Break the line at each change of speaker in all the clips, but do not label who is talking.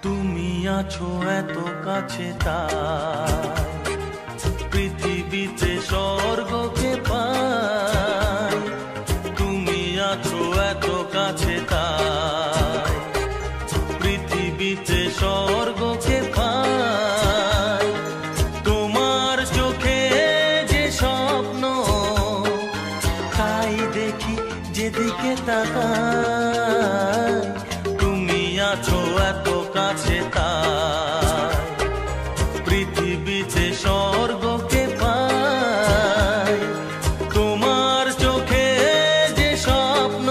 তুমি আছো এত কাছে তাই পৃথিবীতে স্বর্গকে পাই। তুমি আছো এত কাছে তাই পৃথিবীতে স্বর্গকে পাই। তোমার চোখে যে স্বপ্ন তাই দেখি যেদিকে তাকাই। তুমি আছো এত কাছে তাই পৃথিবীতে স্বর্গকে পাই। তোমার চোখে যে স্বপ্ন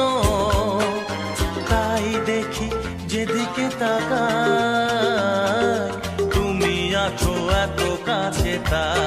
তাই দেখি যেদিকে তাকাই। তুমি আছো এত কাছে তাই।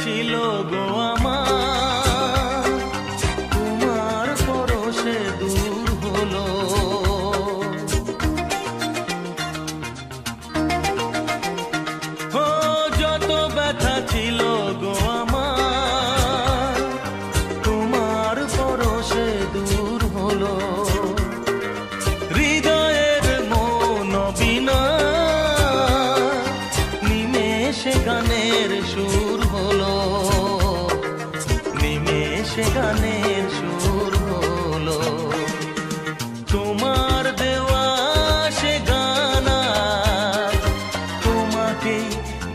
ছিল গো আমার তোমার পরশে দূর হলো। ও যত ব্যথা ছিল গো আমার তোমার পরশে দূর হলো। হৃদয়ের মন বিনা নিমেষে গানের সুর হলো। নিমেষে গানের সুর হলো। তোমার দেওয়া সে গানা তোমাকে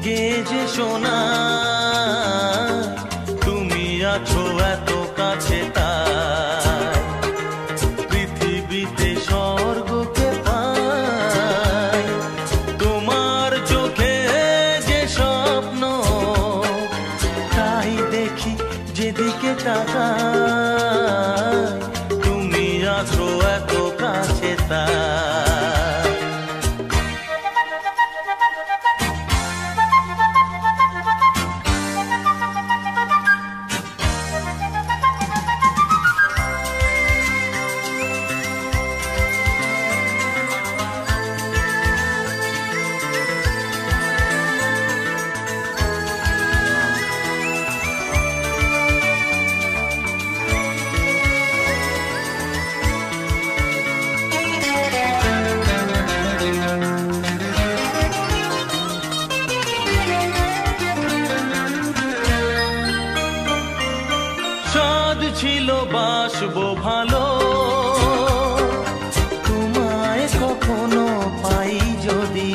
গেজে শোনা। তুমি আছো এত কাছে তাই পৃথিবীতে স্বর্গকে পাই। তোমার চোখে যে স্বপ্ন তাই দেখি যেদিকে তাকাই। তুমি আছো এত কাছে তাই। ছিল বাসবো ভালো তোমায় কখনো পাই যদি।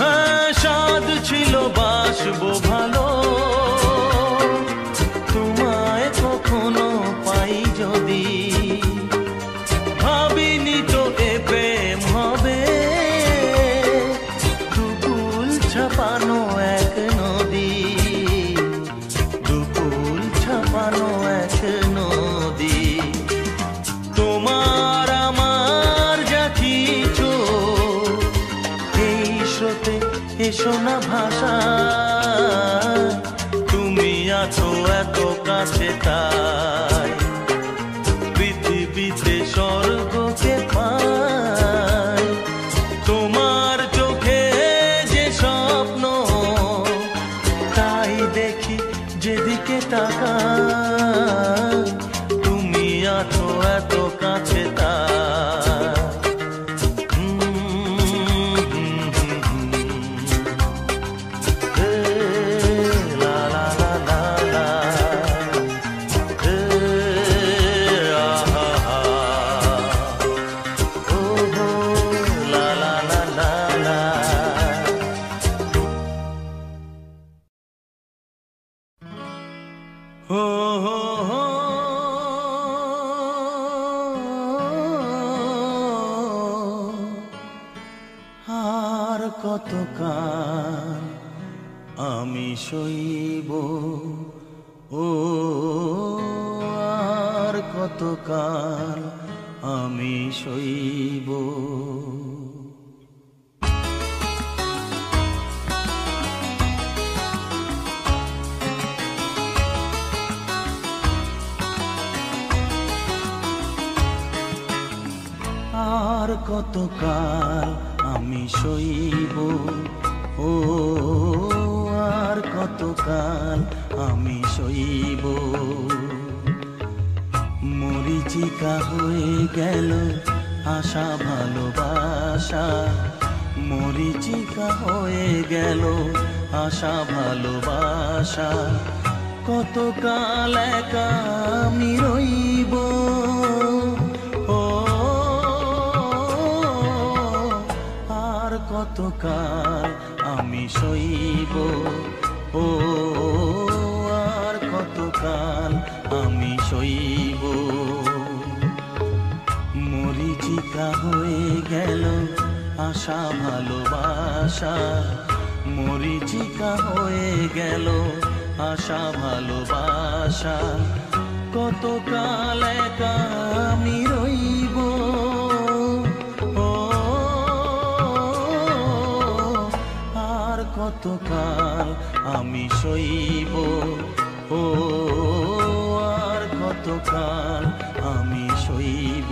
হ্যাঁ সাধ ছিল বাসবো ভালো তোমায় কখনো পাই যদি। ভাবিনি তো এ প্রেম হবে দুকুল ছাপানো এক নদী। দুকুল ছাপানো এক নদী। তোমার আমার যা কিছু এই স্রোতে এসো না ভাষা। তুমি আছো এত কাছে তাই পৃথিবীতে স্বর্গকে পাই। তোমার চোখে যে স্বপ্ন তাই দেখি যেদিকে তাকাই। তুমি আছো এত কাছে তাই। লা লা লা লা লা। আহা ও লা লা লা লা লা। হো হো হো আর কতকাল আমি সইব ও আর কতকাল আমি সইব। আর কতকাল আমি সইব, ও আর কতকাল আমি সইব। মরীচিকা হয়ে গেল আশা ভালোবাসা, মরীচিকা হয়ে গেল আশা ভালোবাসা। কতকাল একা আমি রইব, কতকাল আমি সইব, ও আর কতকাল আমি সইব। মরীচিকা হয়ে গেল আশা ভালোবাসা, মরীচিকা হয়ে গেল আশা ভালোবাসা। কতকাল একা আমি রইব, কতকাল আমি সইব, ও আর কতকাল আমি সইব।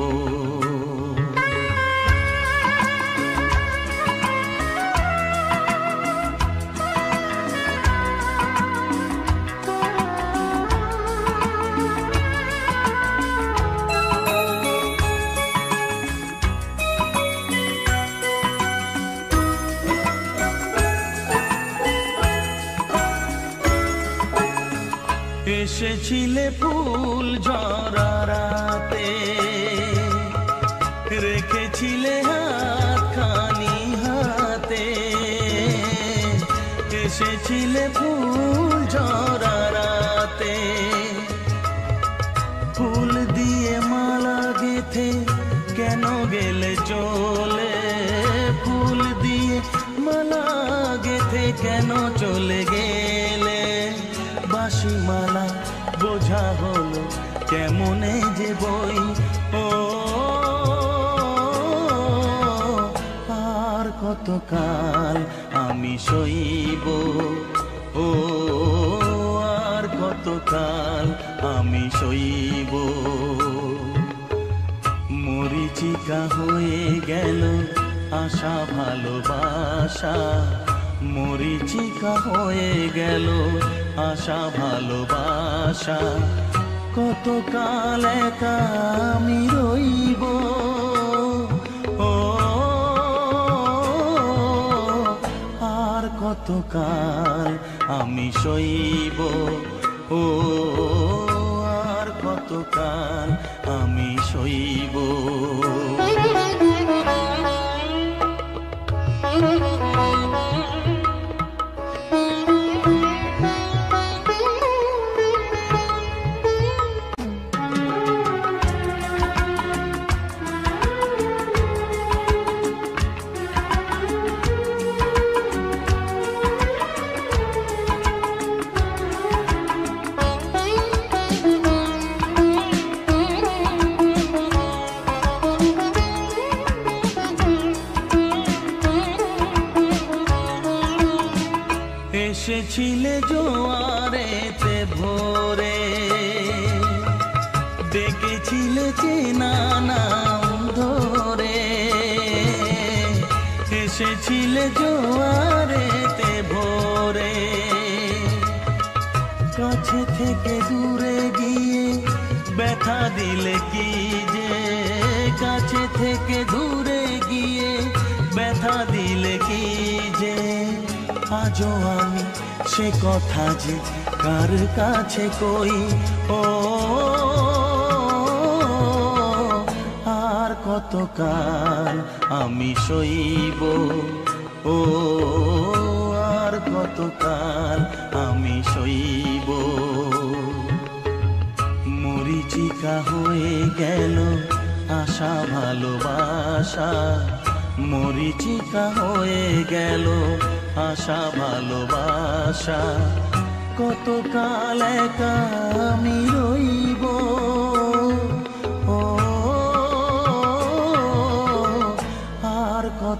এসেছিলে ফুল ঝরাতে, রেখেছিলে হাতখানি হাতে। এসেছিলে ফুল ঝরাতে, ফুল দিয়ে মালা গেথে কেন গেলে চলে। ফুল দিয়ে মালা গেথে কেন চলে গেলে। বাঁশি মালা বোঝা হলো কেমনে যে বই, ও আর কতকাল আমি সইব, ও আর কতকাল আমি সইব। মরীচিকা হয়ে গেল আশা ভালোবাসা, মরীচিকা হয়ে গেল আশা ভালোবাসা। কতকাল একা আমি রইব, ও আর কতকাল আমি সইব, ও আর কতকাল আমি সইব। এসেছিলে জোয়ারেতে ভোরে, ডেকেছিলে চেনা নাম ধরে। এসেছিলে জোয়ারেতে ভোরে, কাছে থেকে দূরে গিয়ে ব্যথা দিলে কি যে। কাছে থেকে দূরে গিয়ে ব্যথা দিলে কি যে। আজও আমি সে কথা যে কার কাছে কই, ও আর কতকাল আমি সইব, ও আর কতকাল আমি সইব। মরীচিকা হয়ে গেল আশা ভালোবাসা, মরীচিকা হয়ে গেল আশা ভালোবাসা। কতকাল একা আমি রইব,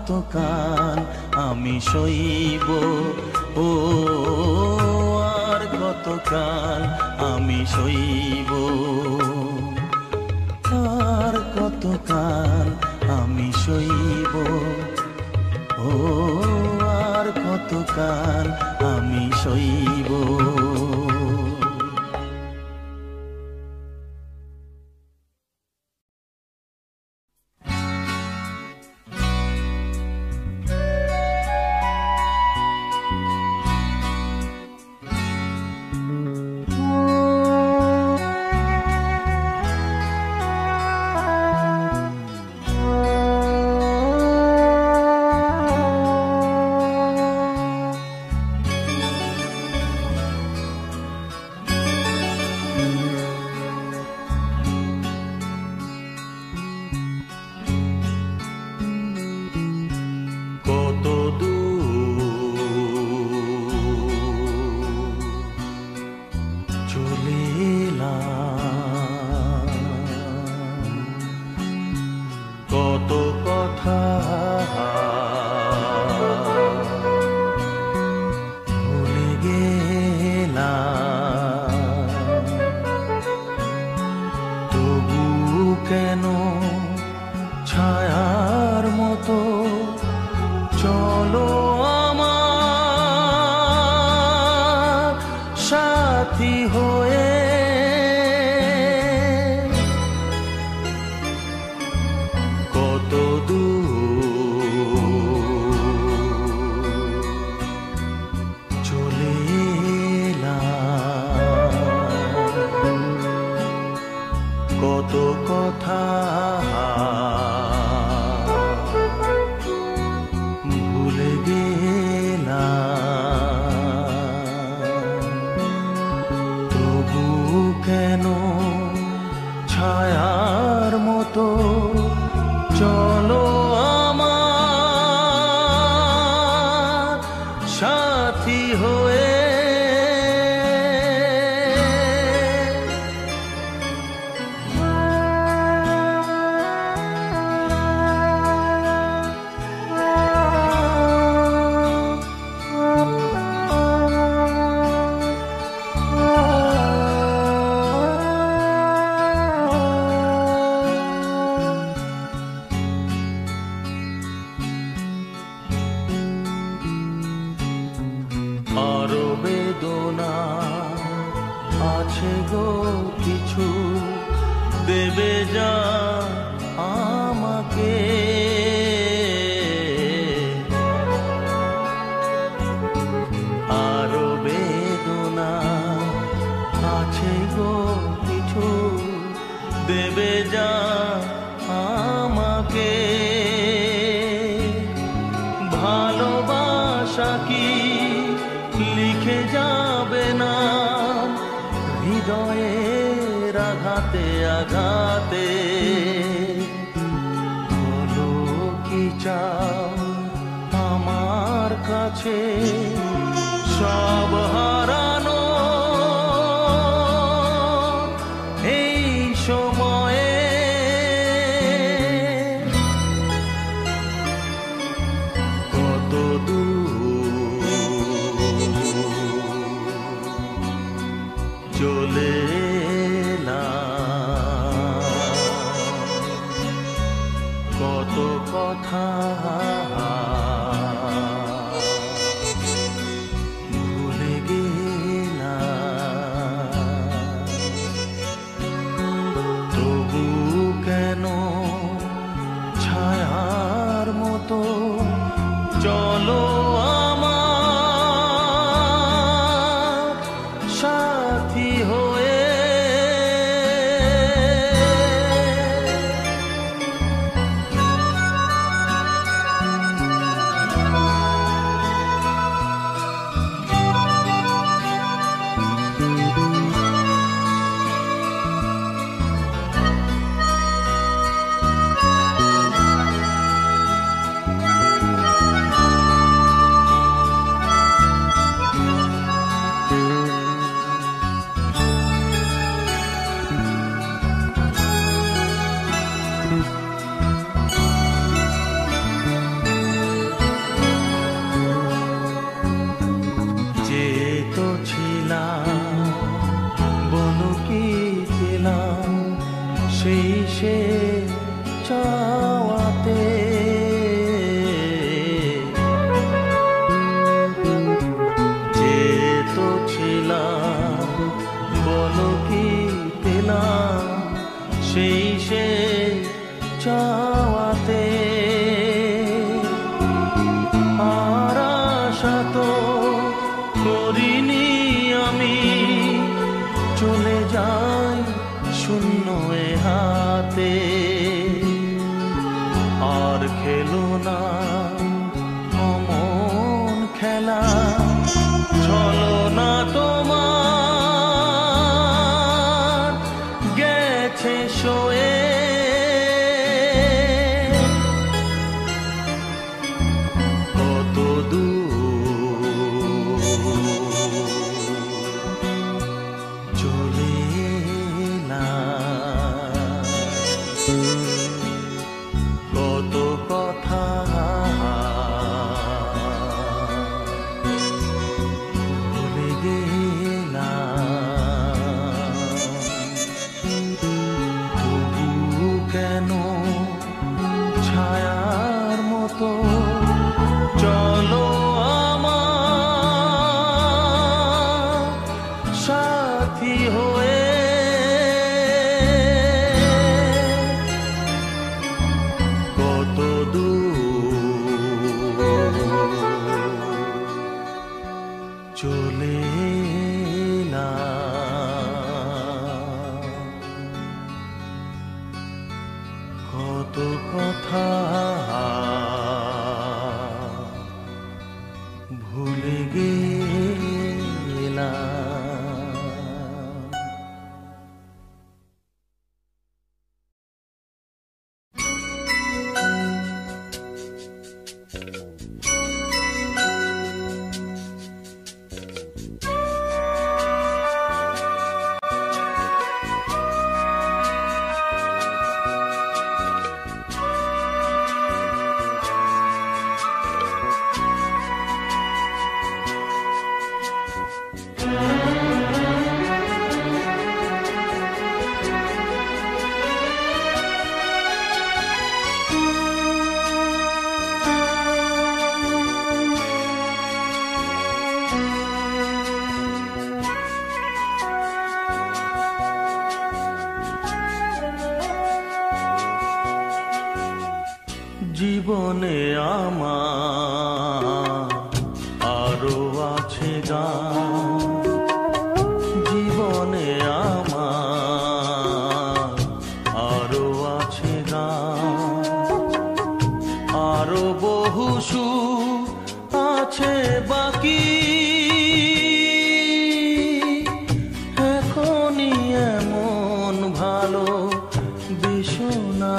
কতকাল আমি সইব, ও আর কতকাল আমি সইব, আর কতকাল আমি সইব, ও আর কতকাল আমি সইব। কেন ছায়ার মতো চলো আমার সাথী হয়ে, কত দূর চলে এলাম, কত কথা ভুলে গেলাম, তবু কেন ছায়ার মতো চলো আমার সাথী হয়ে। আরো বেদনা আছে গো কিছু, দেবে যা আমাকে, আরো বেদনা আছে গো কিছু, দেবে যা আমাকে, ভালোবাসা কি লিখে যাবে না হৃদয়ের আঘাতে আঘাতে, বলো কি চাও আমার কাছে সব হারানো এই সময়ে, কত দূর চলে এলাম, কত কথা ভুলে গেলাম, তবু কেন ছায়ার মতো চলো আমার সাথী হয়ে। সে চাওয়াতে যে তো ছিলাম বলো কি পেলাম সেই সে চাওয়াতে আর আশা তো করিনি আমি চলে যাই শূন্য এ হাতে আর খেলো না অমন খেলা চলো না তোমার গেছে শোয়ে কত দূর চলে না কত কথা ভুলে গেলাম তবু কেন ছায়ার মতো চলো আমার সাথী হয়ে কত দূর চলে না কত কথা ভুলে গেলাম। জীবনে আমার আরো আছে গান জীবনে আমার আরো আছে গান আরো বহু সুর আছে বাকি এখনই এমন ভালো বেশনা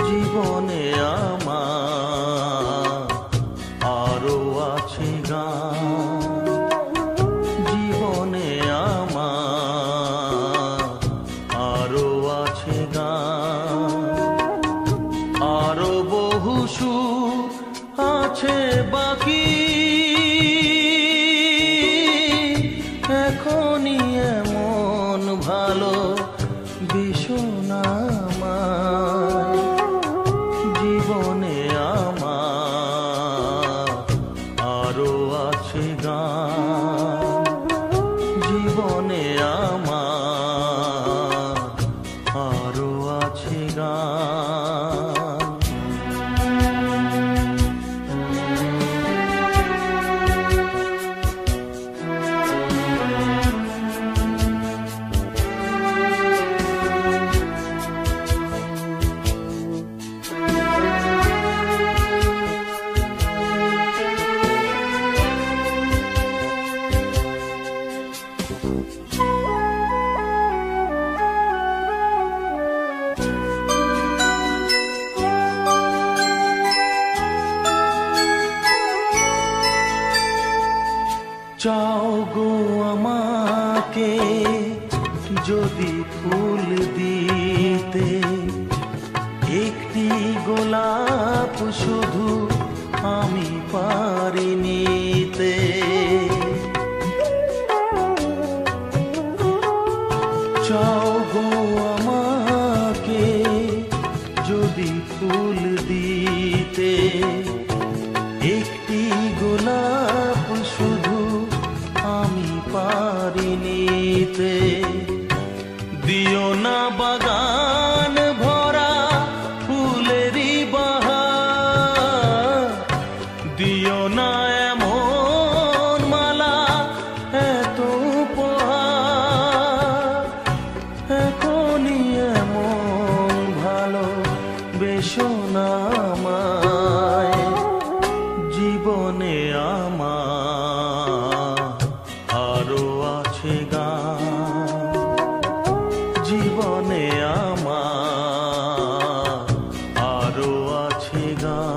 জীবনে আমার আরো আছে গান জীবনে আমার আরো আছে গান আরো বহু সুর আছে বাকি এখনই এমন ভালো বেশনা জীবনে আমার আরো আছে গান জীবনে আমার আরো আছে গান চাও গো আমাকে যদি ফুল দিতে একটি গোলাপ শুধু আমি পারি নিতে চাও গো না বাগান ভরা ফুলেরই বাহার, দিও না এমন মালা এত উপহার, এখনই এমন ভালো বেশো না আমায়, জীবনে আমার আরো আছে গান, জীবনে আমার আরো আছে গান।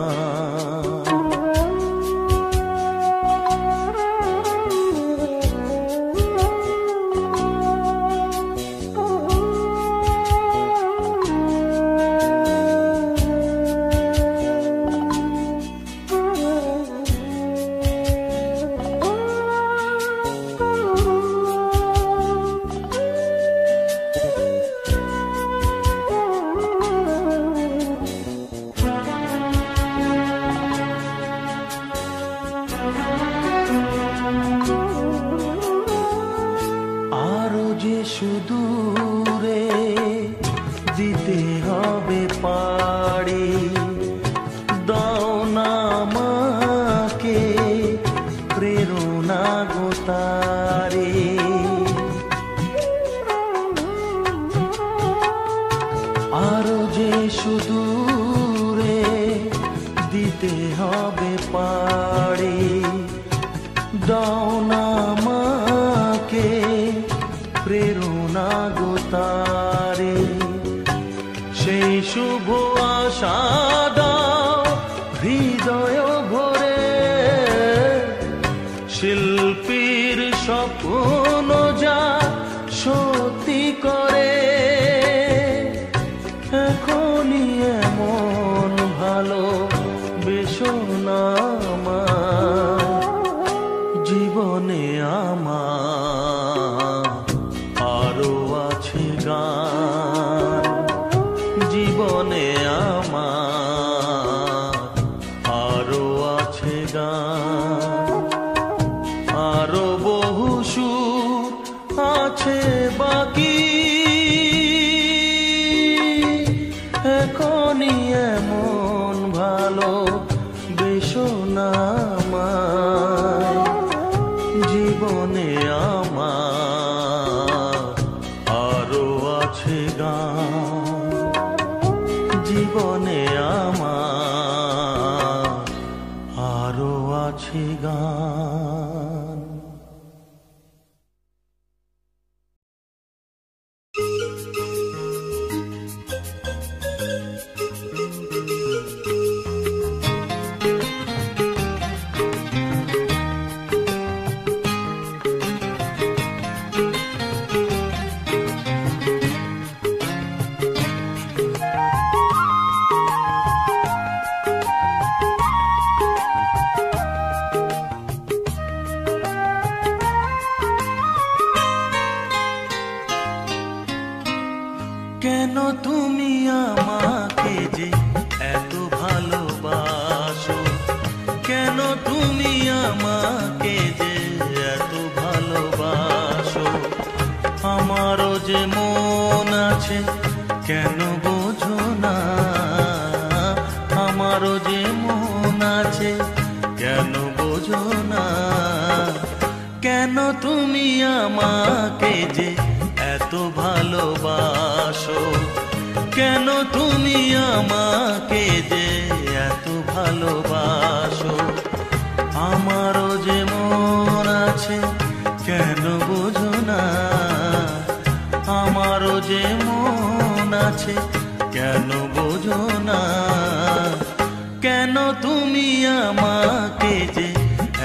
আরো যে সুদূরে দিতে হবে পাড়ি, দাও না আমাকে প্রেরণা গো তারে, আরো যে সুদূরে দিতে হবে পাড়ি, দাও না আমাকে প্রেরণা গো তারে, সেই শুভ আশা দাও হৃদয় ভরে, শিল্পীর স্বপ্ন যা সত্যি করে, এখনই এমন ভালো বেশো না আমায়, জীবনে আমার আরো আছে গান, জীবনে আমার আরো আছে গান, আরো বহু সুর আছে বাকি, এখনই এমন ভালো বেশো না আমায়, জীবনে আমার আরো আছে গান, জীবনে আমার আরো আছে গান। কেন তুমি আমাকে যে এত ভালোবাসো, কেন তুমি আমাকে যে এত ভালোবাসো, আমারও যে মন আছে কেন বোঝো না, আমারও যে মন আছে কেন বোঝো না, কেন তুমি আমাকে যে এত ভালোবাসো, কেন তুমি আমাকে যে এত ভালোবাসো, আমারও যে মন আছে কেন বোঝো না, আমারও যে মন আছে কেন বোঝো না, কেন তুমি আমাকে যে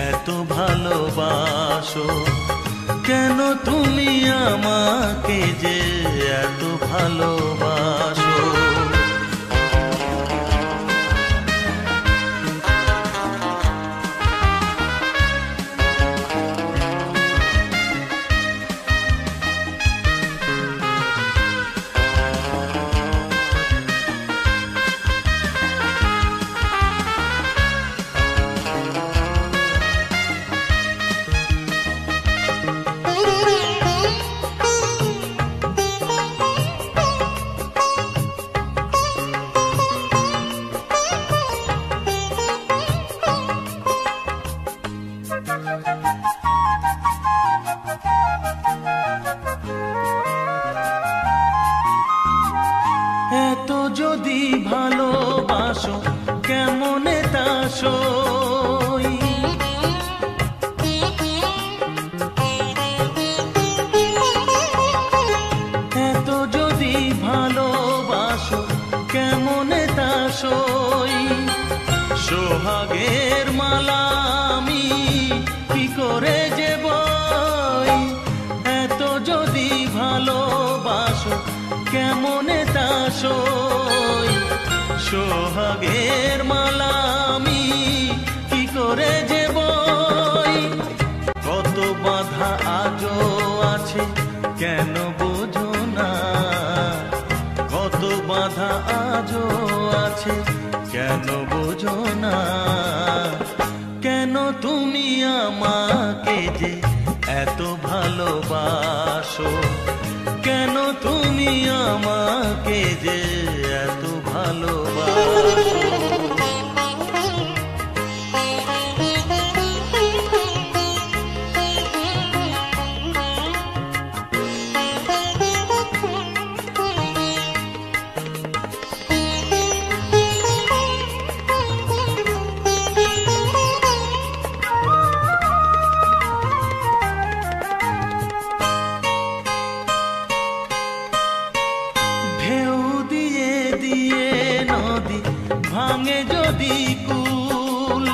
এত ভালোবাসো, কেন তুমি আমাকে যে এত ভালোবাসো। এত যদি ভালোবাসো কেমনে তা সই, এত যদি ভালোবাসো কেমনে তা সই, সোহাগের মালা আমি কি করে যে বই, এত যদি ভালোবাসো কেমনে তা সই, সোহাগের মালা আমি কি করে যে বই, কত বাধা আজও আছে কেন বোঝো না, কত বাধা আজও আছে কেন বোঝো না, কেন তুমি আমাকে যে এত ভালোবাসো, কেন তুমি আমাকে যে এত ভালোবাসো। ভাঙে যদি কুল,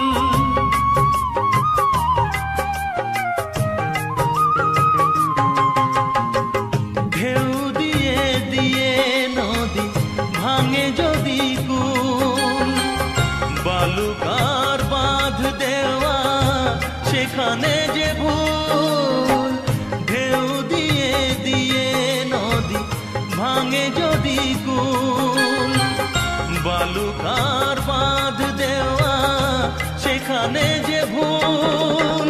ঢেউ দিয়ে দিয়ে নদী ভাঙে যদি কুল, বালুকার বাঁধ দেওয়া সেখানে যে ভুল, ঢেউ দিয়ে দিয়ে নদী ভাঙে যদি কুল, বালুকার বাঁধ দেওয়া সেখানে যে ভুল,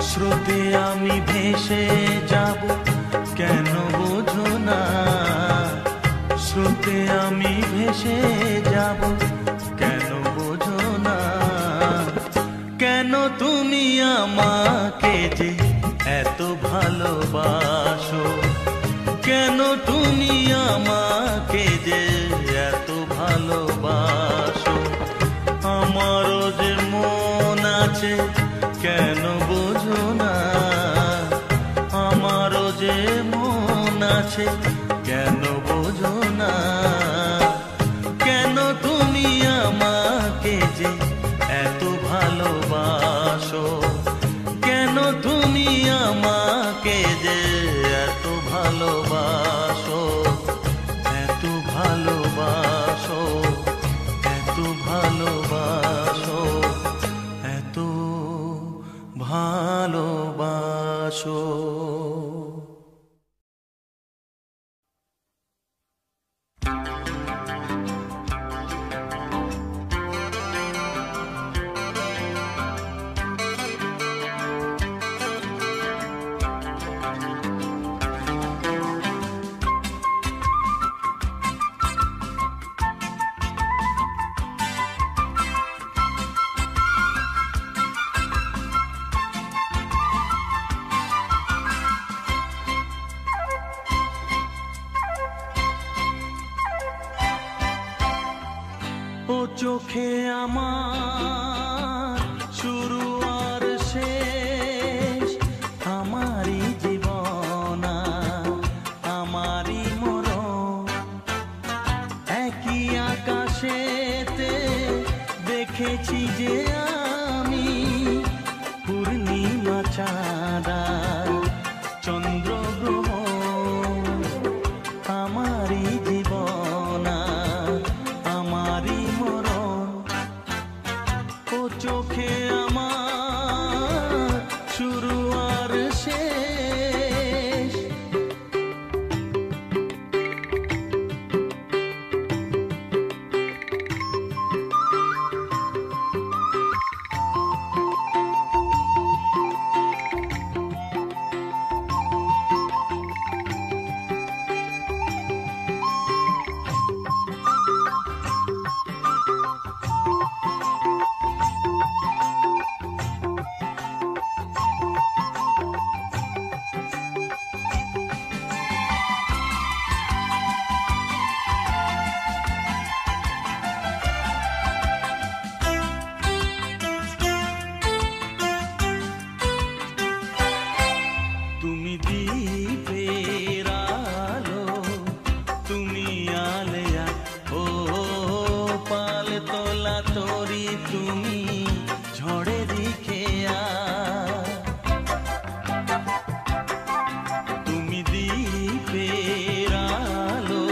স্রোতে আমি ভেসে যাব কেন বোঝো না, স্রোতে আমি ভেসে যাব কেন বোঝো না, কেন তুমি আমাকে যে এত ভালোবাসো, কেন তুমি আমাকে যে এত ভালোবাসো, আমারও যে মন আছে কেন বোঝো না, আমারও যে মন আছে কেন বোঝো না, কেন তুমি আমাকে যে এত ভালোবাসো, কেন তুমি আমাকে যে এত ভালোবাসো, এত ভালোবাসো, এত ভালোবাসো, এত ভালোবাসো। ও চোখে আমার শুরু আর শেষ, আমারই জীবন আমারই মরণ, একই আকাশেতে দেখেছি যে আমি পূর্ণিমা চাঁদা চন্দ্র গ্রহ, আমারই জীবন আমারই মরণ, ও চোখে আমার শুরু আর শেষ। তুমি ঝড়েরই খেয়া। তুমি দ্বীপের আলো,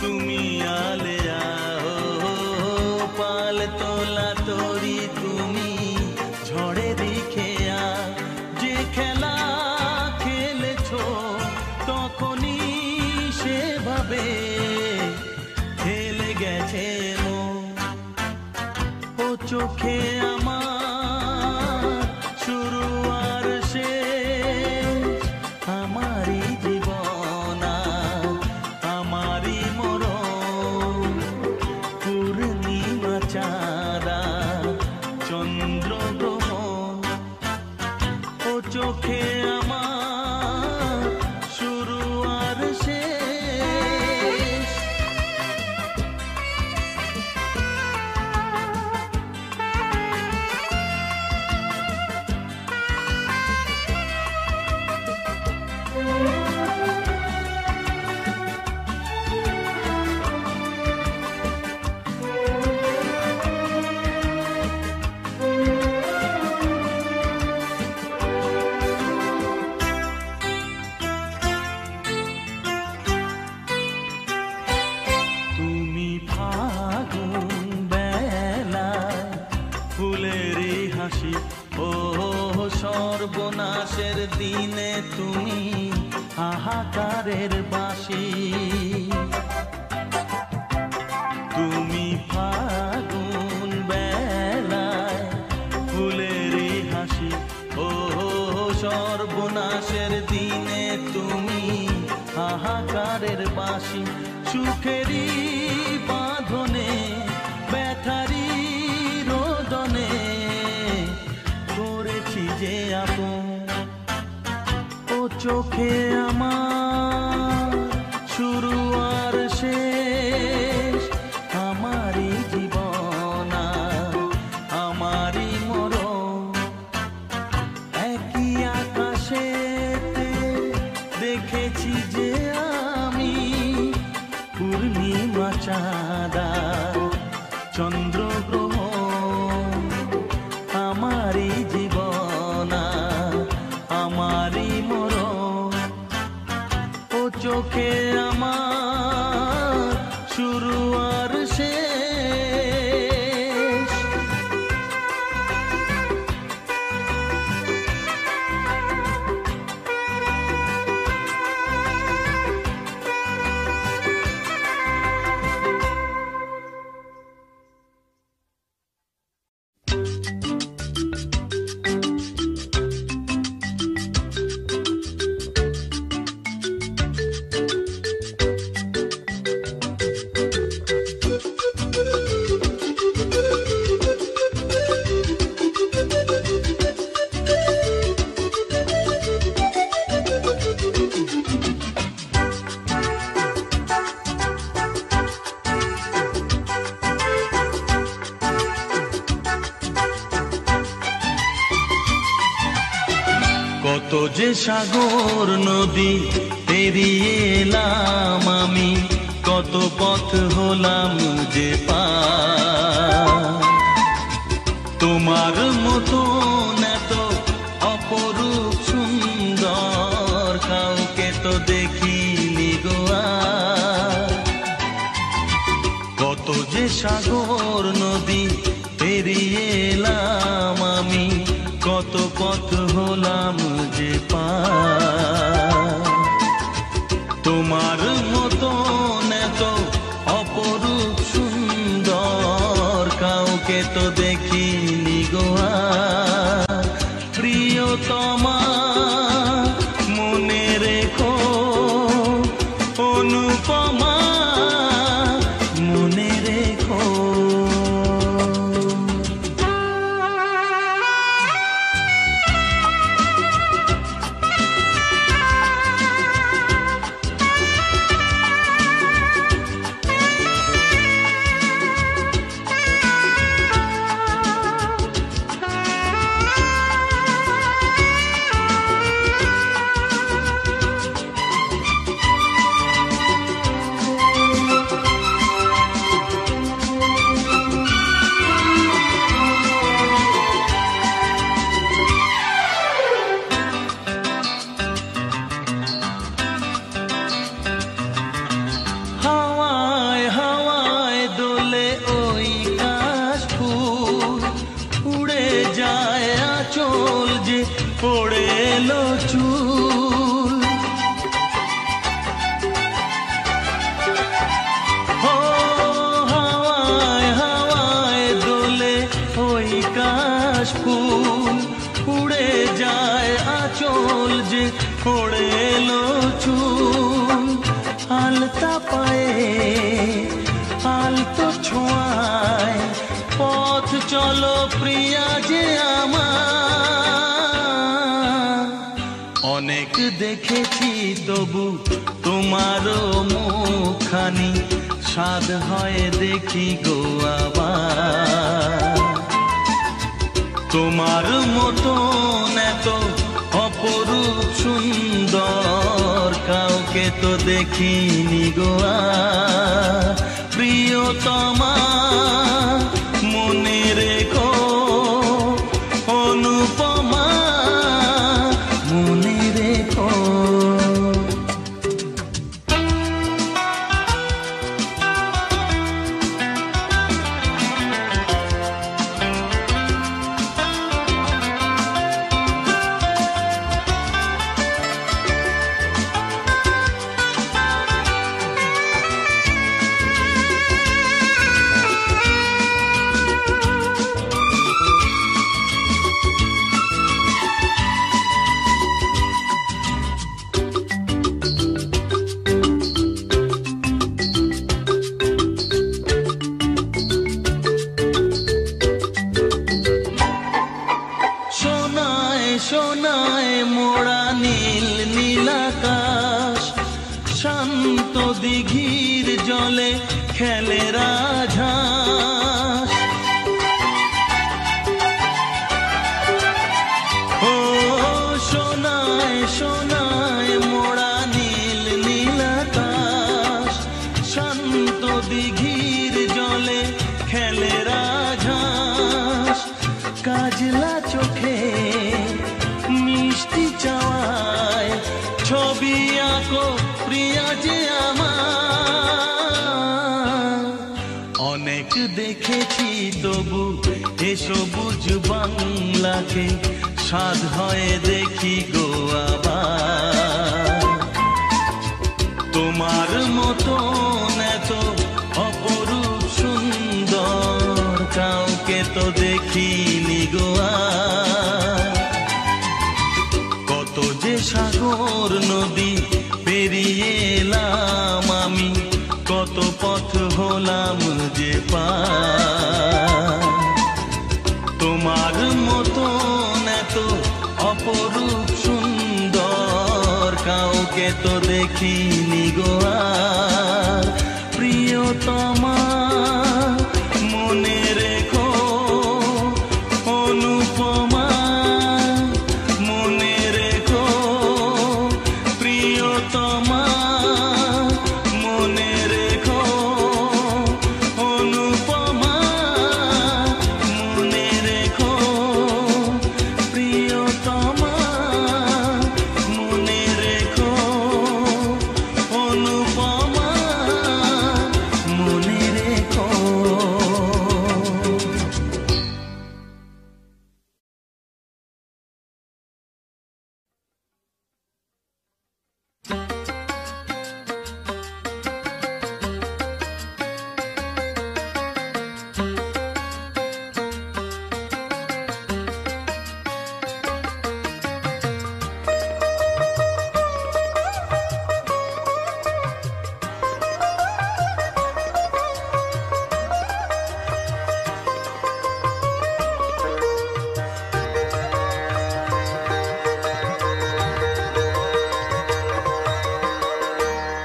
তুমি আলেয়া, পাল তোলা তরি তুমি ঝড়েরই খেয়া। যে খেলা খেলেছো তখনই সেভাবে খেলে গেছে মন। ও চোখে আমার শুরু আর শেষ, আমারই জীবন আর আমারই মরণ। পূর্ণিমা চাঁদা চন্দ্র গ্রহণ, ও চোখে আমার শুরু আর শেষ। তুমি ফাগুন বেলায় ফুলেরই হাসি, ও সর্বনাশের দিনে তুমি হাহাকারের বাঁশি। তুমি ফাগুন বেলায় ফুলেরই হাসি, ও সর্বনাশের দিনে তুমি হাহাকারের বাঁশি। সুখেরই বাঁধনে ব্যথারই রোদনে করেছি যে আপন। ও চোখে আমার শুরু আর শেষ, আমারই জীবন আর আমারই মরণ। একই আকাশেতে দেখেছি যে আমি পূর্ণিমা চাঁদা চন্দ্র গ্রহণ। আমারই জীবন আর আমারই মরণ। ও চোখে আমার শুরু আর শেষ। কত যে সাগর নদী পেরিয়ে এলাম আমি, কত পথ হলাম যে পার। তোমার মতন এত অপরূপ সুন্দর কাউকে তো দেখিনি গো আর। কত যে সাগর নদী পেরিয়ে এলাম আমি, কত পথ হলাম যে পার। তোমার মতন এত অপরূপ সুন্দর কাউকে তো দেখিনি গো আর। প্রিয়তমা মনে রেখো, অনুপমা মনে রেখো। আলতা পায়ে আলতো ছোঁয়ায় পথ চলো প্রিয়া যে আমার। অনেক দেখেছি তবু তোমারও মুখখানি স্বাদ হয় দেখি গো আবার। তোমার মতন এত অপরূপ সুন্দর কাউকে তো দেখিনি গো আর। প্রিয়তমা মনে রেখো, অনুপমা মনে রেখো। সোনায় মোড়া নীল নীলাকাশ, শান্ত দিঘির জলে খেলে রাজহাঁস। ও সোনায় সোনায় মোড়া নীল নীলাকাশ, শান্ত দিঘির জলে খেলে রাজহাঁস। কাজলা চোখে মিষ্টি চাওয়ায় ছবি আঁকো প্রিয়া যে আমার। অনেক দেখেছি তবু এ সবুজ বাংলাকে স্বাদ হয় দেখি গো আবার। তোমার মতন এত অপরূপ সুন্দর কাউকে তো দেখিনি গো আর। কত যে সাগর নদী পেরিয়ে এলাম আমি, কত পথ হলাম যে পার। তোমার মতন এত অপরূপ সুন্দর কাউকে তো দেখিনি গো আর। প্রিয়তমা মনে রেখো, অনুপমা মনে রেখো। প্রিয়তমা মনে রেখো, অনুপমা মনে রেখো। প্রিয়তমা মনে রেখো, অনুপমা মনে রেখো।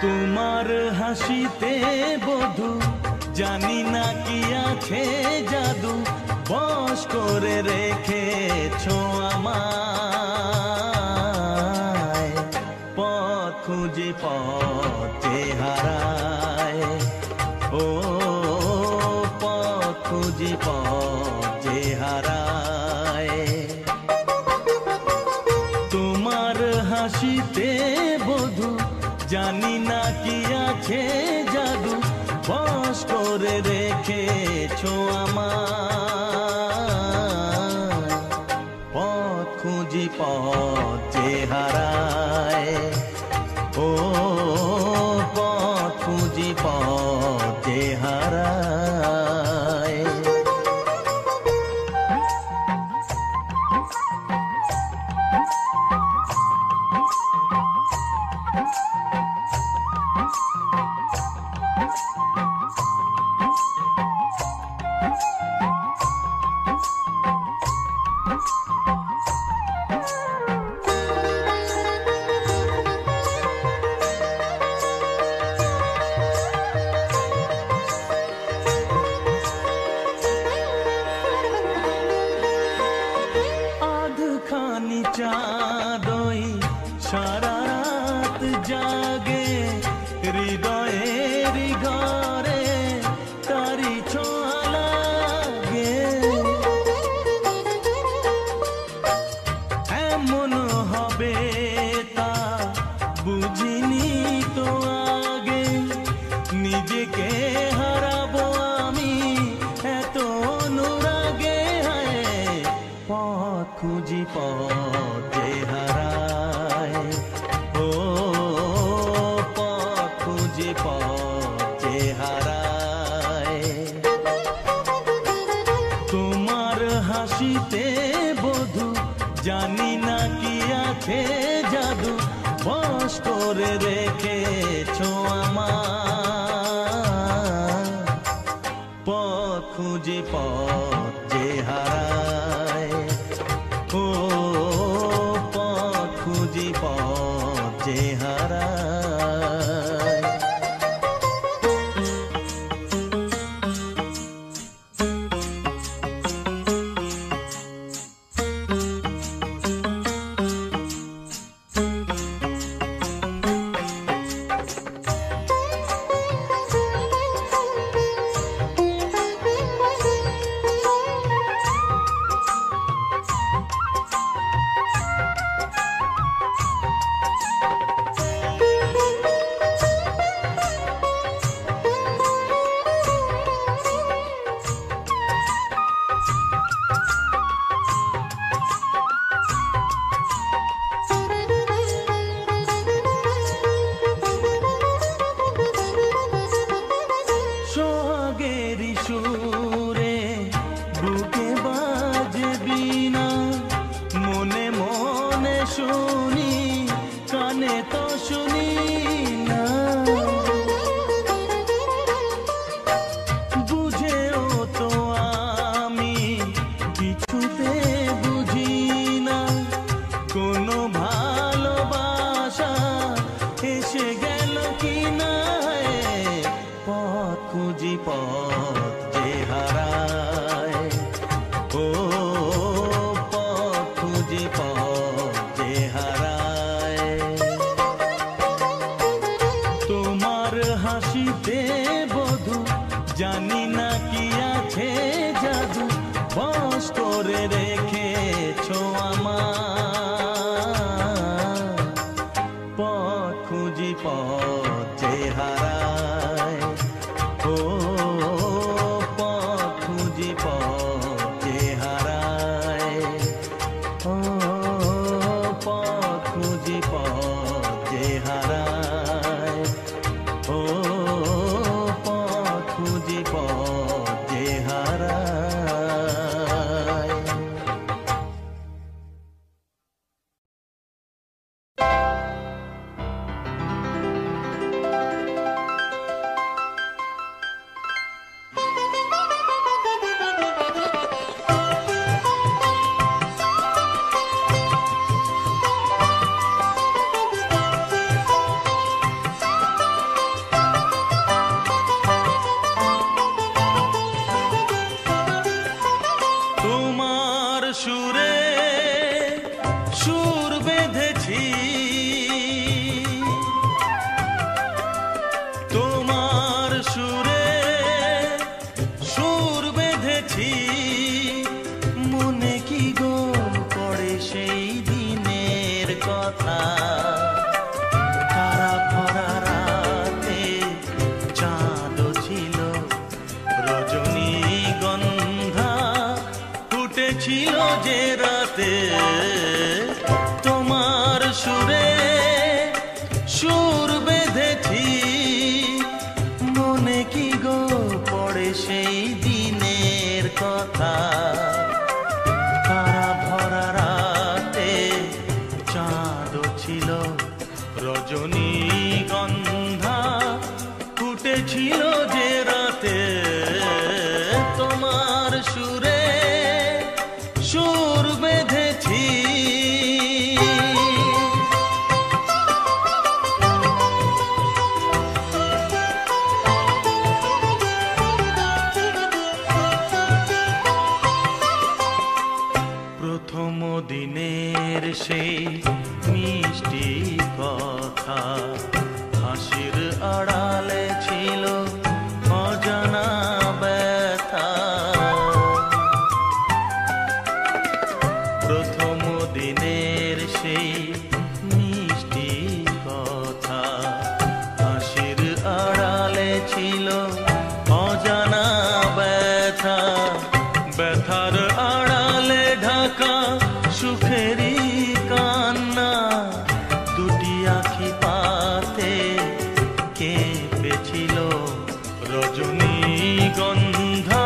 তোমার হাসিতে বধু জানি না কি আছে জাদু, বশ করে রেখেছো আমায়। পথ খুঁজে পথে হারায়, ও পথ খুঁজে পথে হারায়। তোমার হাসিতে বধু জানি না কি আছে জাদু, বশ করে রেখেছো আমায়। পথ খুঁজি পথ যে হারায়, ও পথ খুঁজি পথ যে হারায়। ঘরে তারি ছোঁয়া লাগে। এমন হবে তা বুঝিনি তো আগে, নিজেকে হারাবো আমি এত অনুরাগে। পথ খুঁজি পথ যে হারায়, ও পথ খুঁজি পথ যে হারায়। তোমার হাসিতে বধূ জানি না কি আছে জাদু, বশ করে রেখেছো আমার। পথ খুঁজি পথ যে হারায়, ও পথ খুঁজি পথ যে হারায়। সোহাগেরি সুরে বুকে বাজে বীণা, মনে মনে শুনি কানে তো শুনি না। বুঝেও তো আমি কিছুতে বুঝি না, কোনো ভালোবাসা এসে গেল কি না। পথ খুঁজি পথ যে হারায়, ও পথ খুঁজি পথ যে হারায়। তোমার হাসিতে বধূ জানি না কি আছে জাদু, বশ করে রেখেছো আমার। পথ খুঁজি পথ যে হারায়, ও পথ খুঁজি পথ যে হারায়, ও পথ খুঁজি পথ যে হারায়, ও পথ খুঁজি পথ যে হারায়। তোমার সুরে সুর বেঁধেছি, তোমার সুরে সুর বেঁধেছি, মনে কি গোল পড়ে সেই দিনের কথা। তারা ভরা রাতে চাঁদ ছিল, রজনীগন্ধা ফুটেছিল যে রাতে। তোমার সুরে সুর বেঁধেছি, মনে কি গো পড়ে সেই দিনের কথা। তারা ভরা রাতে চাঁদ ছিল, রজনীগন্ধা ফুটেছিল যে রাতে। তোমার সুরে সুর বেঁধেছি। প্রথম দিনের সেই মিষ্টি কথা, হাসির আড়ালে ছিল অজানা ব্যথা, ব্যথার আড়ালে ঢাকা সুখেরই কান্না, দুটি আখি পাতে কেঁপেছিল রজনীগন্ধা,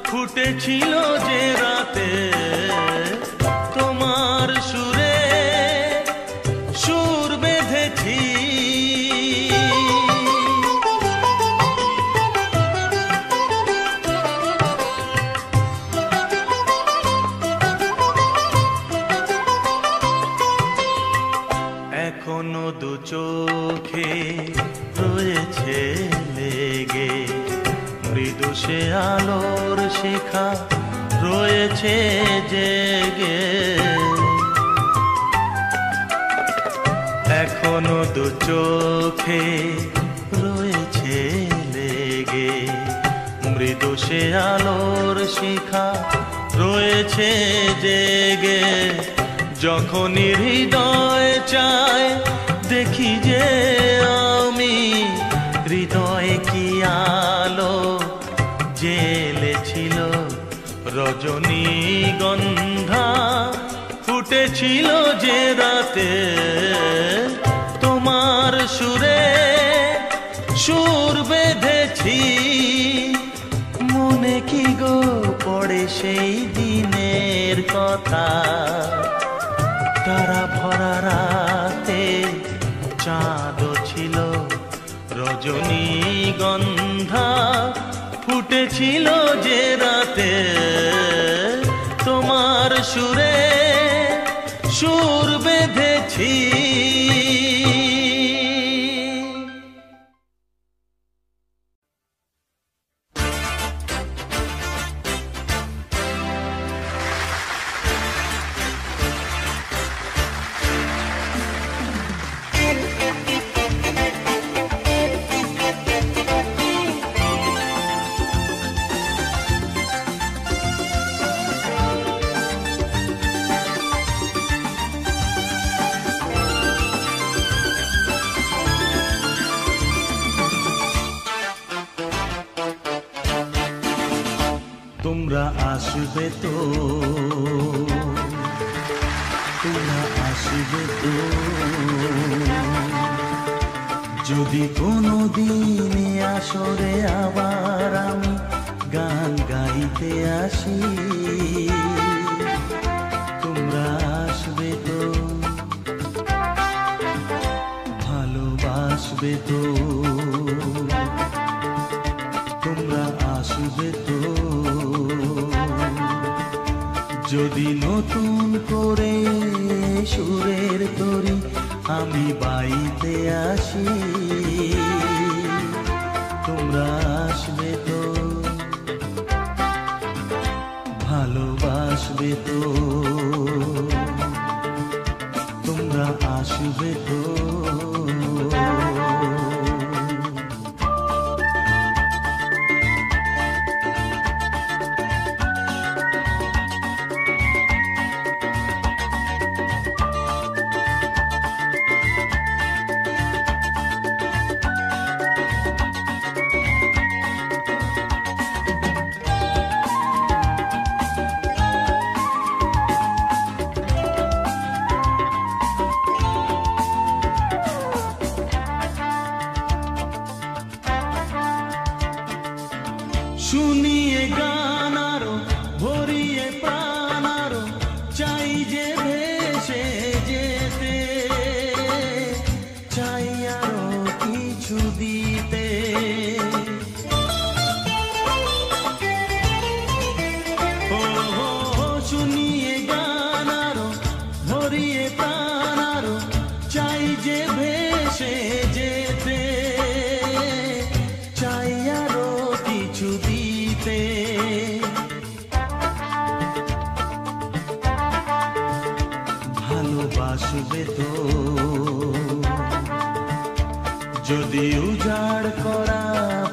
ফুটেছিল যে রাতে তোমার সুরে সুর বেঁধেছি। এখনো দু চোখে রয়েছে লেগে মৃদু সে আলোর শিখা রয়েছে জেগে। এখনো দু চোখে রয়েছে লেগে মৃদু সে আলোর শিখা রয়েছে জেগে। যখনই হৃদয় চায় দেখি যে আমি হৃদয়ে কি আলো জ্বেলেছিল রজনীগন্ধা, ফুটেছিল যে রাতে তোমার সুরে সুর বেঁধেছি। মনে কি গো পড়ে সেই দিনের কথা, তারা ভরা রাতে চাঁদ ছিল রজনীগন্ধা, ফুটেছিল যে রাতে তোমার সুরে সুর বেঁধেছি। তোমরা আসবে তো, তোমরা আসবে তো, যদি কোনো দিন আসরে আবার আমি গান গাইতে আসি। তোমরা আসবে তো, ভালোবাসবে তো, তোমরা আসবে তো, যদি নতুন করে সুরের তরি আমি বাইতে আসি। তোমরা আসবে তো, ভালোবাসবে তো, তোমরা আসবে তো। শুনিয়ে গান আরো ভরিয়ে প্রাণ আরো চাই যে ভেসে যেতে, চাই আরো কিছু দিতে। শুনিয়ে গান আরো ভরিয়ে প্রাণ আরো চাই যে ভেসে যেতে, চাই আরো কিছু দিতে। ভালোবাসবে তো, যদি উজাড় করা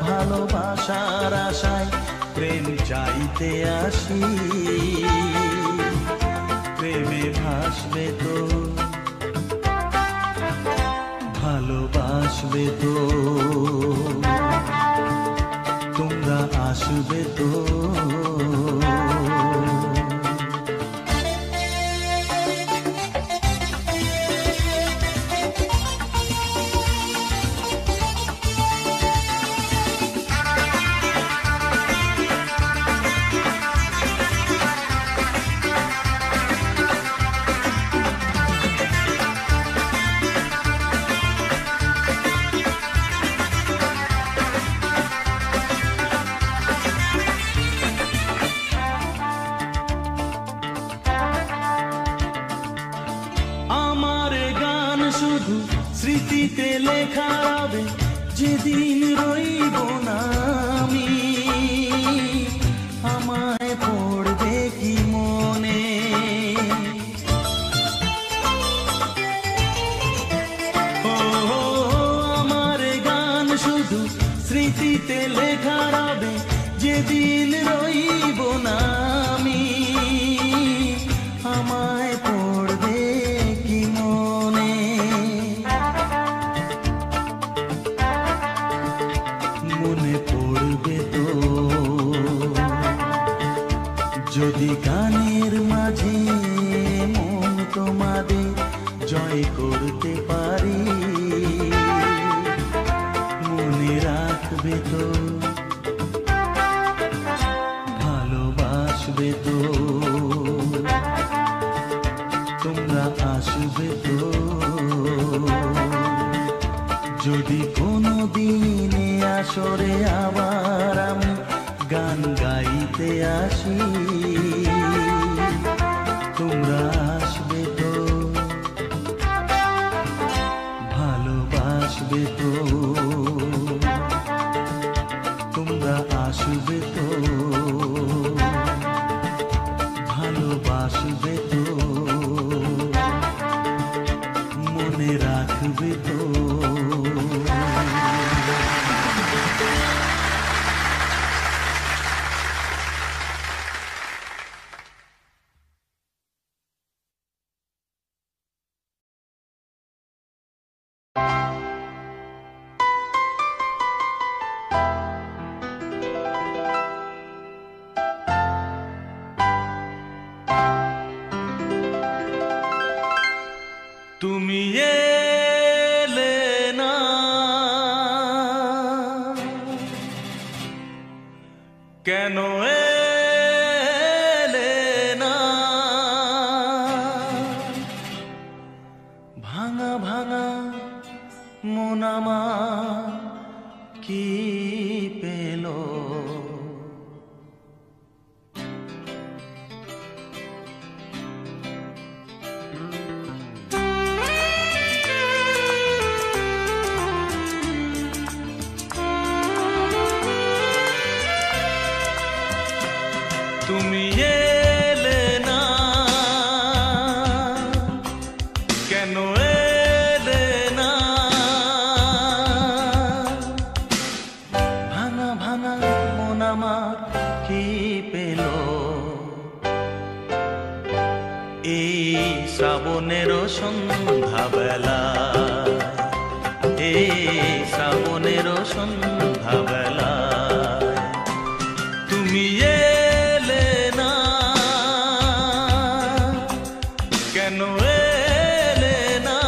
ভালোবাসার আশায় প্রেম চাইতে আসি। প্রেমে ভাসবে তো, ভালোবাসবে তো, আসবে তো। শুধু স্মৃতিতে লেখা হবে, যেদিন রইব না আমি, আমায় পড়বে কি মনে। ও আমার গান শুধু স্মৃতিতে লেখা হবে, যেদিন রইব না আমি, আমায় পড়বে কি মনে। মনে পড়বে তো যদি গানের মাঝে মন তোমাদের জয় করতে পারি। মনে রাখবে তো, ভালোবাসবে তো, তোমরা আসবে তো। যদি কোনো দিনে আসরে আবার আমি গান গাইতে আসি, তোমরা আসবে তো, ভালোবাসবে তো, তোমরা আসবে তো, ভালোবাসবে তো, মনে রাখবে তো। তুমি এলে না, কেন এলে না, ভাঙা ভাঙা মন আমার কি পেল। তুমি এলে না, কেন এলে না, ভাঙা ভাঙা মন আমার কি পেল। এই শ্রাবণের সন্ধ্যাবেলা, এই শ্রাবণের সন্ধ্যাবেলা, তুমি এলে না, কেন এলে না।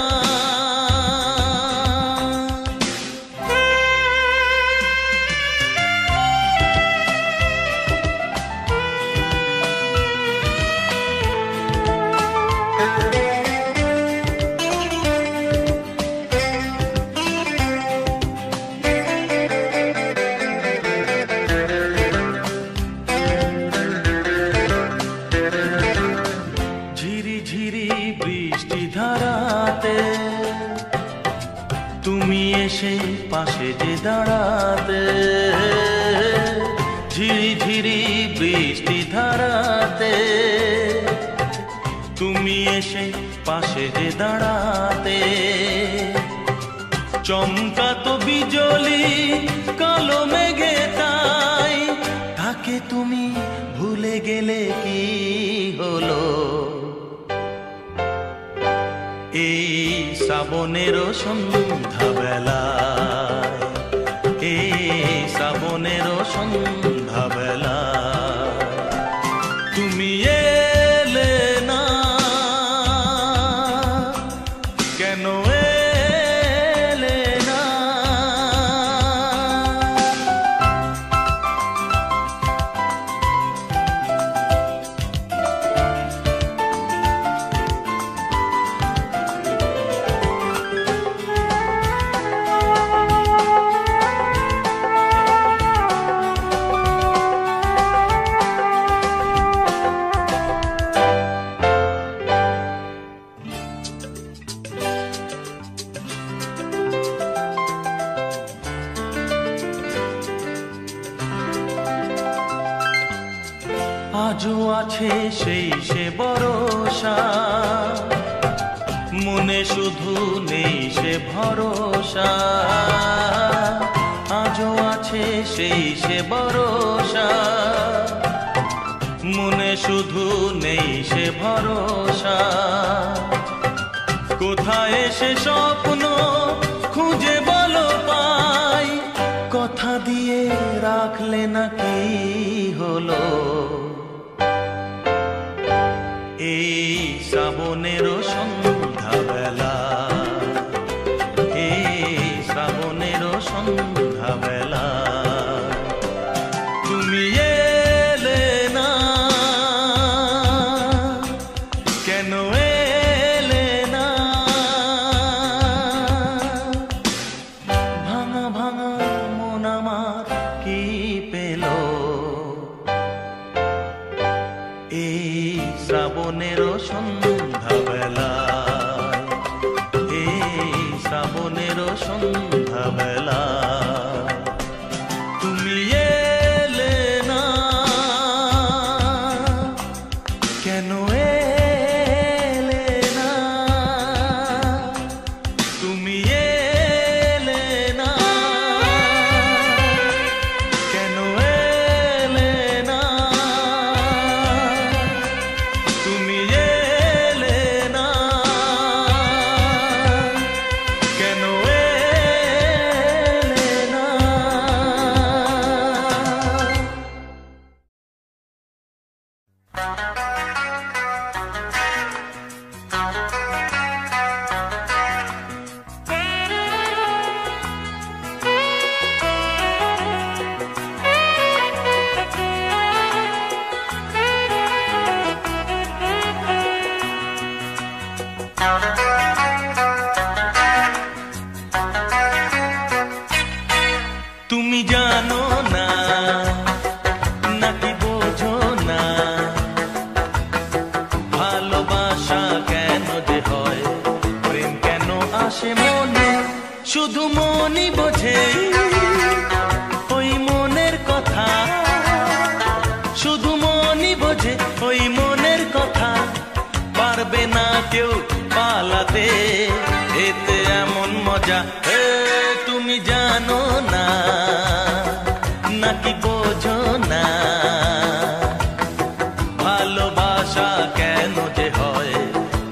তুমি এসে পাশে যে দাঁড়াতে, ঝিরি ঝিরি বৃষ্টি ধারাতে, তুমি এসে পাশে যে দাঁড়াতে, চমকাতো বিজলি কালো মেঘে তাই, তাকে তুমি ভুলে গেলে কি হলো। এই শ্রাবণের সন্ধ্যাবেলায়, এই শ্রাবণের সন্ধ্যা আজও আছে সেই সে ভরসা, মনে শুধু নেই সে ভরসা। আজও আছে সেই সে ভরসা, মনে শুধু নেই সে ভরসা। কোথায় সে স্বপ্ন খুঁজে বলো পাই, কথা দিয়ে রাখলে নাকি হলো। এই শ্রাবণেরও সন্ধ্যাবেলা, এই শ্রাবণেরও সন্ধ্যাবেলা, তুমি এলে না কেন, এলে না? ভাঙা ভাঙা মন আমার কি পেল এই শ্রাবণেরও সন্ধ্যাবেলা, এই শ্রাবণেরও সন্ধ্যাবেলা, তুমি এলে না কেন, এলে না? তুমি এলে না কেন, এলে না? তুমি এলে না কেন, এলে না? তুমি জানো না নাকি বোঝো না, ভালোবাসা কেন যে হয়, প্রেম কেন আসে মনে, শুধু মনই বোঝে ওই মনের কথা, শুধু মনই বোঝে ওই মনের কথা। পারবে না কেউ পালাতে, এতে এমন মজা। তুমি জানো না নাকি বোঝো না, ভালোবাসা কেন যে হয়,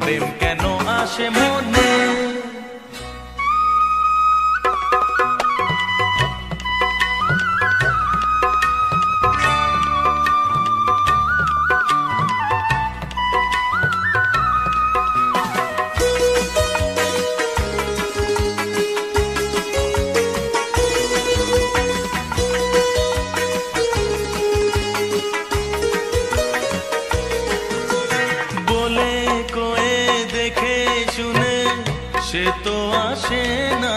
প্রেম কেন আসে মনে। সে তো আসে না,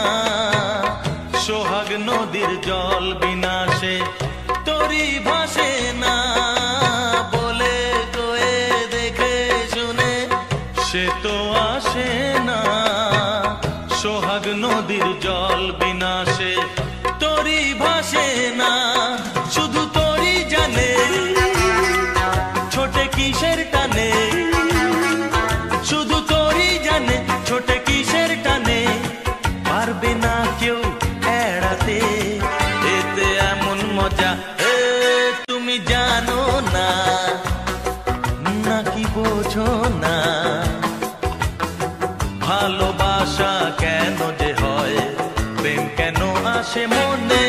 সোহাগ নদীর জল বিনাশে তরি ভাসে না। বলে কয়ে দেখে শুনে সে তো আসে না, সোহাগ নদীর জল বিনাশে তরি ভাসে না। শুধু তরি জানে ছোটে কিসের টানে, শুধু তরি জানে ছোটে কিসের টানে। পারবে না কেউ এড়াতে, এতে এমন মজা। তুমি জানো না নাকি বোঝো না, ভালোবাসা কেন যে হয়, প্রেম কেন আসে মনে।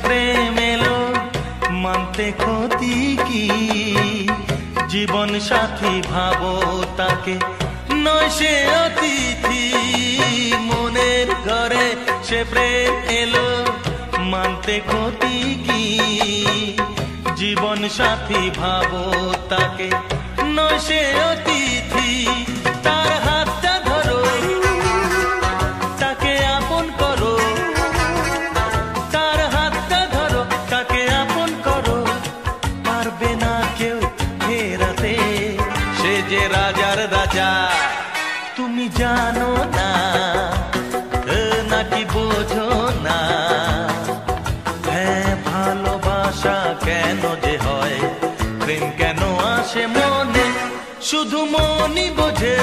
প্রেম এলো মানতে ক্ষতি কি, জীবন সাথী ভাবো তাকে নয় সে অতিথি। মনের ঘরে সে প্রেম এলো মানতে ক্ষতি কি, জীবন সাথী ভাবো তাকে নয় সে অতিথি। তার হাতটা ধরো, তাকে আপন করো, মনই বোঝে